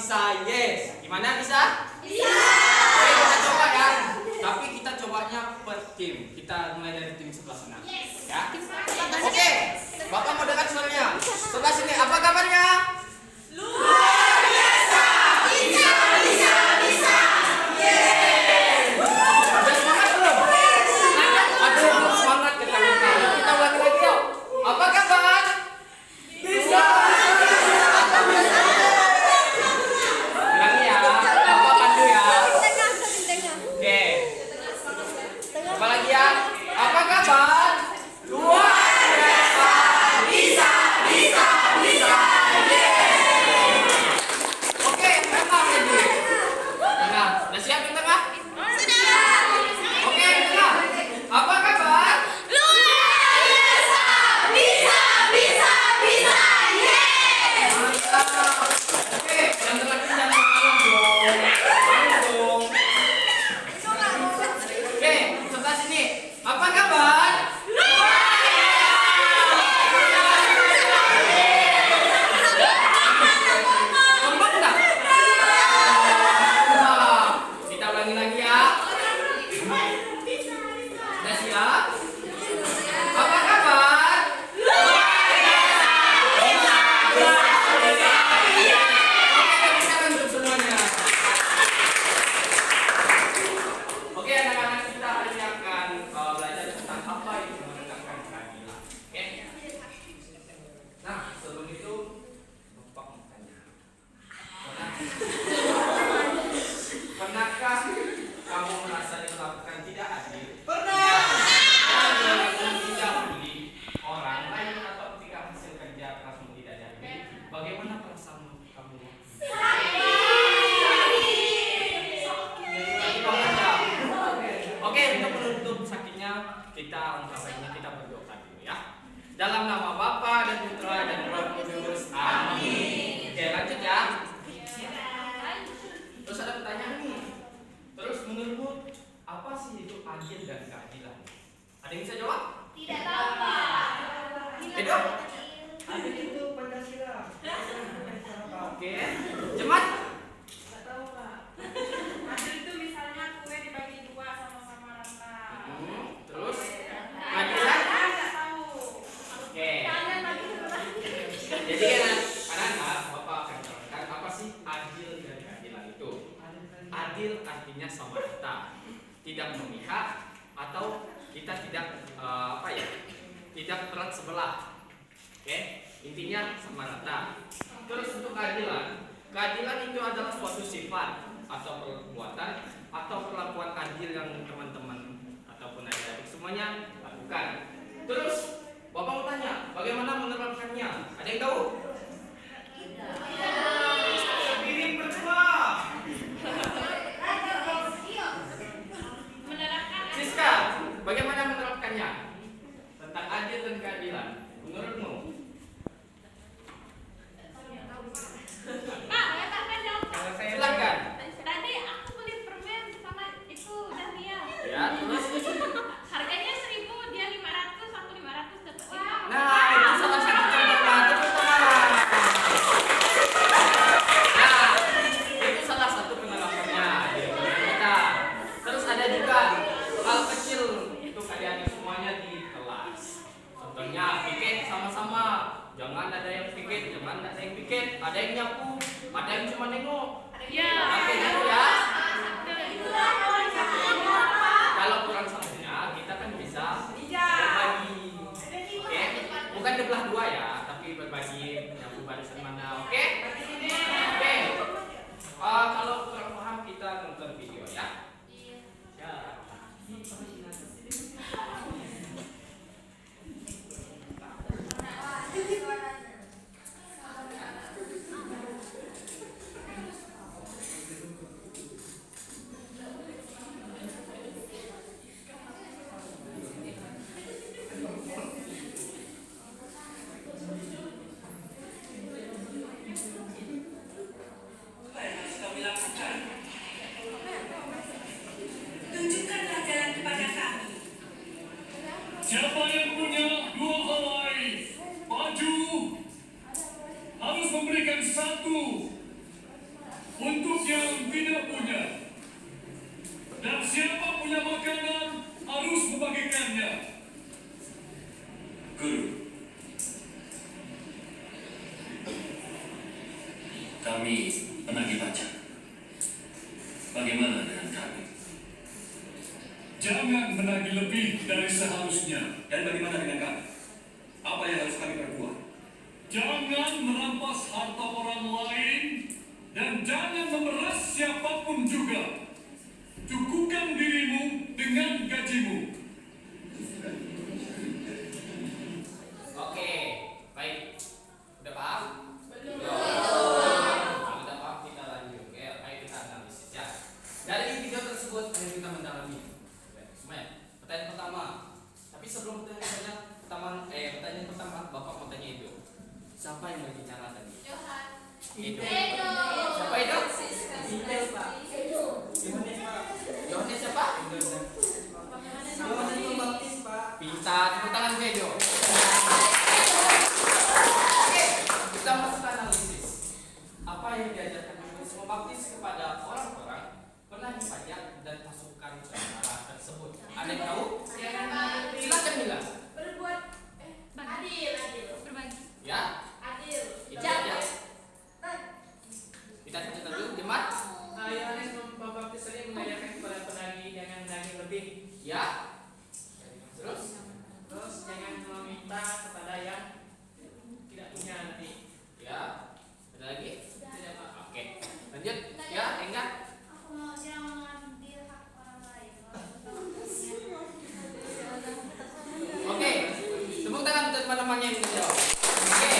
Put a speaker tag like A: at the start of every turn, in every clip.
A: bisa yes. Gimana bisa?
B: Bisa.
A: Oke, kita coba ya. Tapi kita cobanya per tim. Kita mulai dari tim sebelah sana.
B: Yes.
A: Ya. Oke. Bapak mau dengar suaranya. Sebelah sini. Apa kabarnya?
B: Luar biasa. Bisa, bisa, bisa. Yeay.
A: Udah semangat belum? Aduh, semangat kita minta. Kita ulangi lagi yuk. Apa kabar? Bisa. Ulangi ya. Bapak pandu ya. Oke. Coba lagi ya. Apa kabar? Luar biasa. Bisa, bisa, bisa. Yeay. Oke, tengah lagi. Tengah. Udah siap yang tengah?
B: Sudah.
A: Oke, yang tengah. Apa kabar?
B: Luar biasa. Bisa, bisa, bisa. Yeay.
A: Mantap. Oke, yang terakhir jangan malam dong. Malu dong. Oke, sebelah sini. Apa kabar? Kompak enggak? Kompak. Kita ulangi lagi ya. Sudah siap? Apa kabar? Oke, kita untuk semuanya. Oke, anak-anak, kita hari ini akan belajar tentang apa itu menegakkan keadilan. Oke. Nah, sebelum itu Bapak mau tanya. Pernahkah kamu merasa diperlakukan tidak adil? Pernah. Dan tidak peduli orang lain atau ketika hasil kerja kerasmu tidak dihargai, bagaimana perasaan kamu? Oke, untuk menutup sakitnya kita ungkapkannya, kita berdoa dulu ya. Dalam nama Bapa dan Putra dan Roh Kudus. Amin. Oke, lanjut ya. Terus ada pertanyaan nih. Terus menurutmu apa sih itu adil dan keadilan? Ada yang bisa jawab?
B: Tidak tahu, Pak.
A: Hidup. Adil itu Pancasila. Oke. Cemat.
C: Nggak tahu, Pak. Adil itu misalnya kue dibagi dua sama-sama rata.
A: Terus
C: Keadilan?
A: keadilan.
C: Nggak tahu.
A: Oke.
C: Kalian lagi
A: Jadi anak-anak, Bapak akan jelaskan apa sih adil dan keadilan itu. Adil artinya sama rata, tidak memihak atau kita tidak tidak berat sebelah. Oke, intinya sama rata. Terus untuk keadilan, keadilan itu adalah suatu sifat atau perbuatan atau perlakuan adil yang teman-teman ataupun adik-adik semuanya lakukan. Terus Bapak mau tanya, bagaimana menerapkannya? Ada yang tahu? Pilih berdua. Siska, bagaimana menerapkannya? Tentang adil dan keadilan, menurutmu?
C: Pak, katakan jawab.
A: Kalau saya silakan.
C: Tadi aku beli permen sama itu Dahlia.
A: Ya, terus.
C: Harganya 1.000, dia 500, aku 500 dapat 5.
A: Nah, itu salah satu contohnya. Tepuk tangan. Nah, itu salah satu penerapannya di lingkungan kita. Terus ada juga hal kecil untuk adik-adik semuanya di kelas. Contohnya piket sama-sama. Jangan ada yang piket, jangan ada yang piket. Ada yang nyapu, ada yang cuma nengok.
C: Ya.
A: Oke, gitu ya. Kalau kurang satunya, kita kan bisa berbagi. Oke, bukan belah dua ya, tapi berbagi nyapu barisan mana. Oke? Oke. Kalau kurang paham kita nonton video ya. Ya.
D: yang tidak punya. Dan siapa punya makanan harus membagikannya. Guru, kami menagih pajak. Bagaimana dengan kami? Jangan menagih lebih dari seharusnya.
E: Dan bagaimana dengan kami? Apa yang harus kami perbuat?
D: Jangan merampas harta orang lain dan jangan memeras siapapun juga. Cukupkan dirimu dengan gajimu.
A: Oke, baik. Udah paham? Belum. Kalau udah paham kita lanjut. Oke, ayo kita analisis ya. Dari video tersebut ayo kita mendalami. Semuanya. Pertanyaan pertama. Tapi sebelum pertanyaan pertama, Bapak mau tanya itu. Siapa yang lagi nyala tadi?
B: Johan.
A: Itu.
B: Edo.
A: Siapa itu?
C: Intel, Pak.
A: Yohanes siapa?
C: Yohanes Pembaptis, Pak.
A: Pintar, tepuk tangan untuk Edo. Oke, kita masuk ke analisis. Apa yang diajarkan Yohanes Pembaptis kepada orang-orang penagih pajak dan pasukan tentara tersebut? Ada yang tahu? Silakan Mila.
B: Berbuat adil. Berbagi.
A: Ya,
B: Adil.
A: itu saja. Kita cerita dulu, Jemat.
C: Yohanes Pembaptis tadi mengajarkan kepada penagih jangan menagih lebih.
A: Ya. Terus?
C: Terus jangan meminta kepada yang tidak punya nanti.
A: Ya. Ada lagi?
C: Tidak, Pak.
A: Oke. Lanjut. Ya, enggak?
B: Aku mau jangan mengambil hak orang lain.
A: Oke. Tepuk tangan untuk teman-teman yang menjawab. Oke.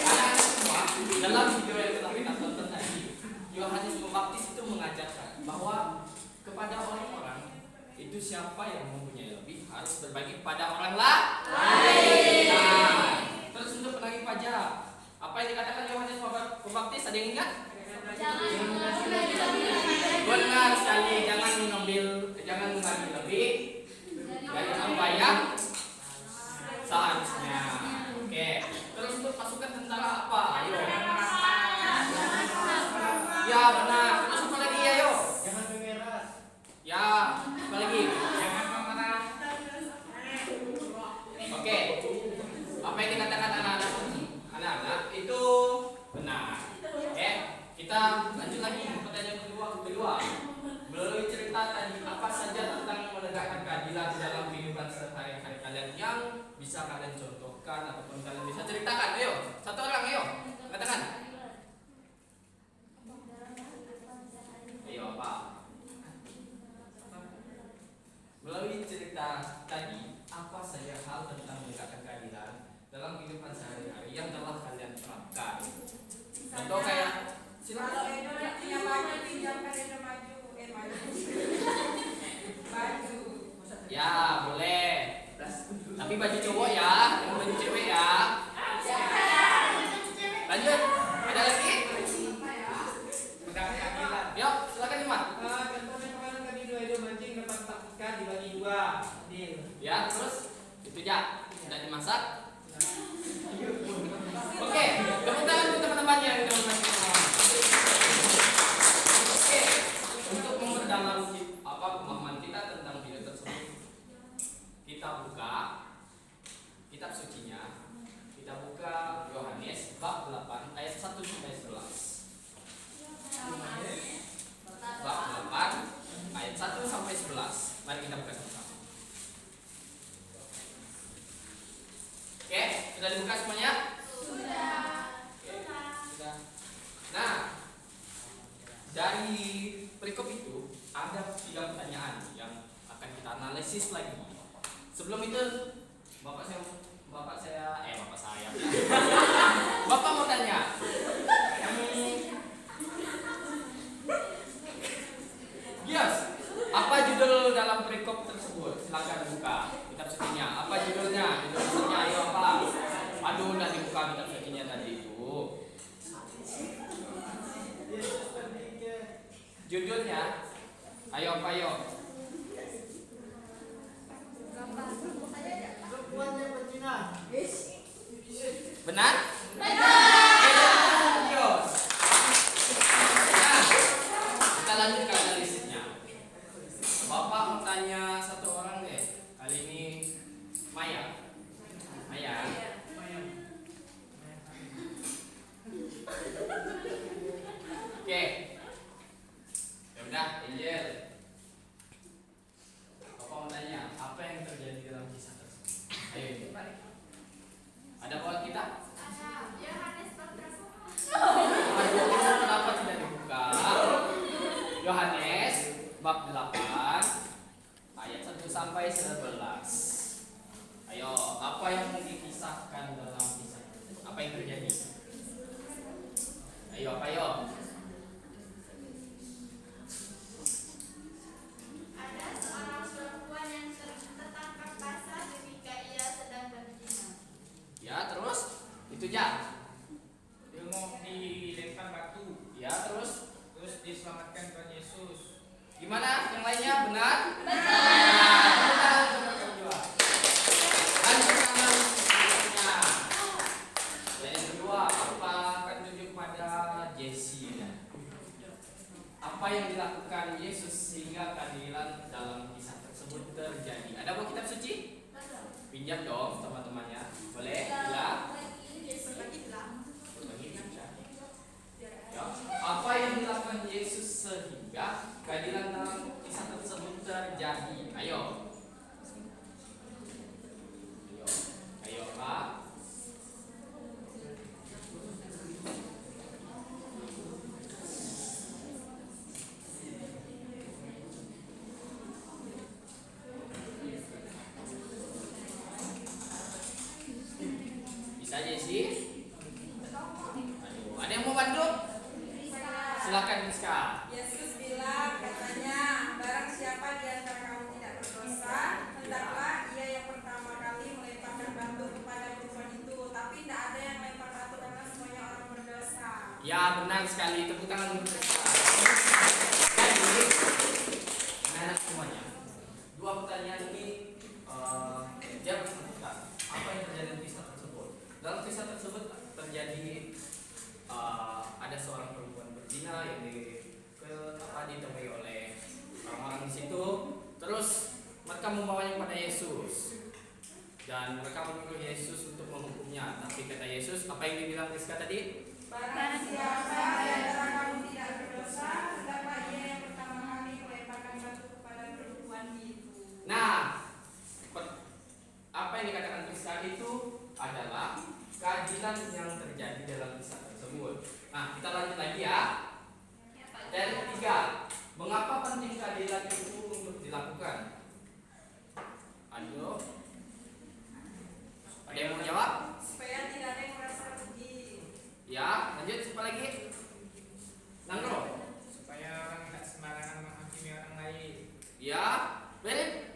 A: Anak-anak semua, dalam video yang telah kita tonton tadi, Yohanes Pembaptis itu mengajarkan bahwa kepada orang-orang itu siapa yang mempunyai lebih harus berbagi pada orang lain. Nah, terus untuk penagih pajak, apa yang dikatakan Yohanes Pembaptis? Ada yang ingat?
B: Jangan menagih lebih.
A: Benar sekali, jangan menagih lebih dari apa yang seharusnya. Oke. Terus untuk pasukan tentara apa? Ayo. Ya benar. Terus apa lagi ya yo?
C: Jangan memeras.
A: Ya, apa lagi?
C: Jangan memerah.
A: Oke. Apa yang dikatakan anak-anak? Anak-anak itu benar. Oke. Kita lanjut lagi pertanyaan kedua. Melalui cerita tadi, apa saja tentang menegakkan keadilan dalam kehidupan sehari-hari kalian yang bisa kalian contohkan ataupun kalian bisa ceritakan? Ayo, satu orang, ayo, katakan. Ayo apa? Melalui cerita tadi, apa saja hal tentang menegakkan keadilan dalam kehidupan sehari-hari yang telah kalian terapkan? Contoh kayak,
C: Kalau
A: silakan.
C: Edo punya baju, pinjamkan Edo maju. Baju.
A: Ya, boleh. Tapi baju cowok ya, jangan baju cewek ya. Lanjut. Ada lagi?
C: Menegakkan keadilan.
A: Yuk, silakan Iman.
C: Contohnya kemarin kami Edo mancing dapat takutkan dibagi dua. Adil.
A: Ya, terus itu aja. Sudah dimasak. Oke, tepuk tangan untuk teman-teman yang sudah memasak. Oke, untuk memperdalam pemahaman kita tentang video tersebut, kita buka kitab sucinya. Kita buka Yohanes bab 8 ayat 1 sampai 11. Bab 8 ayat 1 sampai 11. Mari kita buka sama-sama. Oke, sudah dibuka semuanya? Sudah. Nah, dari perikop itu ada 3 pertanyaan yang akan kita analisis lagi. Sebelum itu, bapak saya, bapak mau tanya. Yes, apa judul dalam perikop tersebut? Silakan buka kitab sucinya. Apa judulnya? Judul sucinya ayo apa? Aduh, udah dibuka kitab sucinya tadi itu. Judulnya ayo apa ayo? Benar? Benar. Nah, Oke. Ya udah, Angel. Bapak mau tanya, apa yang terjadi dalam kisah tersebut? Ayo, Angel. Ada buat kita? Aduh, kenapa tidak dibuka? Yohanes bab 8 ayat 1 sampai 11. Ayo, apa yang dikisahkan dalam kisah tersebut? Apa yang terjadi? Ayo, apa yo?
B: Ada seorang perempuan yang tertangkap basah ketika ia sedang berzina.
A: Ya, terus? Itu aja.
F: Dia mau dilempar batu,
A: Ya, terus?
F: terus diselamatkan Tuhan Yesus.
A: Gimana? Yang lainnya benar? Benar. Lanjutkan selanjutnya. Dan yang kedua, apa akan tunjuk pada Jesse? Apa yang dilakukan Yesus sehingga keadilan dalam kisah tersebut terjadi? Ada buku kitab suci? Pinjam dong teman-temannya. Boleh? Bila? Ya. Apa yang dilakukan Yesus sehingga keadilan dalam kisah tersebut terjadi? Ayo. Ayo, Pak. Bisa aja sih. Aduh, ada yang mau bantu? Silakan Rizka.
C: Yesus bilang, katanya, barang siapa di antara kamu tidak berdosa, hendaklah ia yang pertama kali melemparkan batu kepada perempuan itu. Tapi tidak ada yang lempar batu karena semuanya orang berdosa.
A: Ya, benar sekali. Tepuk tangan untuk Rizka. Jadi, anak-anak semuanya, dua pertanyaan ini dia bersangkutan. Apa yang terjadi dalam kisah tersebut? Dalam kisah tersebut terjadi ada seorang perempuan berzina yang ditemui oleh orang-orang di situ. Terus mereka membawanya kepada Yesus dan mereka menyuruh Yesus untuk menghukumnya. Tapi kata Yesus, apa yang dibilang Rizka tadi?
C: Barang siapa di antara kamu tidak berdosa, hendaklah ia yang pertama kali melemparkan batu kepada perempuan itu.
A: Nah, apa yang dikatakan Rizka itu adalah keadilan yang terjadi dalam kisah tersebut. Nah, kita lanjut lagi ya. Dan ketiga, mengapa penting keadilan itu untuk dilakukan? Ayo, ada yang mau jawab?
C: Supaya tidak ada yang merasa rugi.
A: Ya, lanjut siapa lagi? Nangro.
F: Supaya orang tidak sembarangan menghakimi orang lain.
A: Ya, Berit.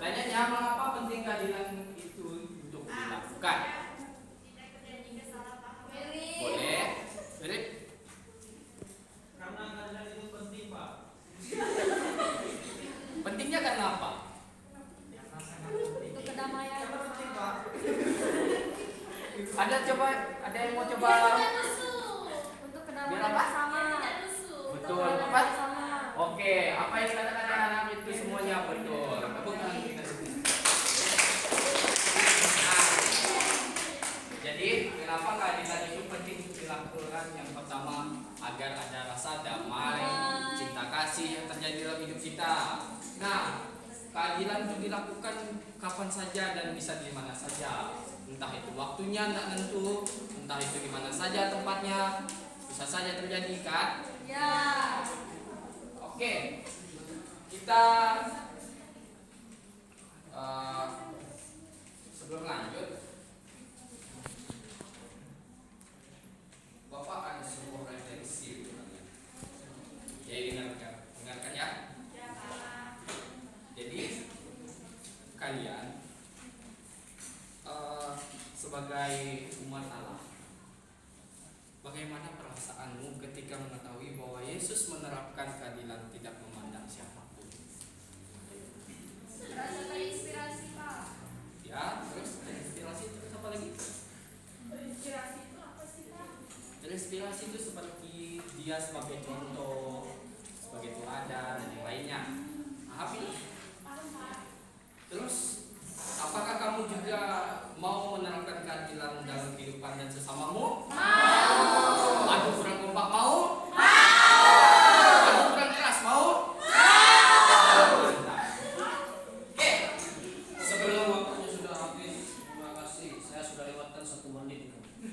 A: Tanyanya mengapa penting keadilan itu untuk dilakukan?
B: Tidak terjadi kesalahpahaman.
A: Boleh, Berit.
F: Karena keadilan itu penting, Pak.
A: Pentingnya karena apa?
F: Karena sangat penting.
B: Untuk kedamaian.
F: Karena penting, Pak.
A: Ada yang mau coba?
B: Untuk
A: Biar
B: kedamaian
A: apa?
B: bersama.
A: Betul, apa? Oke, apa yang dikatakan anak itu semuanya betul. Tepuk tangan kita semua. Nah, jadi kenapa keadilan itu penting untuk dilakukan? Yang pertama, agar ada rasa damai, cinta kasih yang terjadi dalam hidup kita. Nah, keadilan itu dilakukan kapan saja dan bisa di mana saja. Entah itu waktunya tidak nentu, entah itu di mana saja tempatnya, bisa saja terjadi kan?
B: Ya.
A: Oke, kita sebelum lanjut, Bapak ada sebuah referensi sebenarnya. Jadi dengarkan ya. Jadi kalian sebagai umat Allah, bagaimana perasaanmu ketika mengetahui bahwa Yesus menerapkan keadilan tidak memandang siapapun?
B: Rasa terinspirasi, Pak.
A: Ya, terus inspirasi terus apa lagi?
C: Inspirasi itu apa sih, Pak?
A: Inspirasi itu seperti dia sebagai contoh, sebagai teladan dan yang lainnya. Hafiz. Terus, apakah kamu juga mau menerapkan
F: kesempatan 1 menit.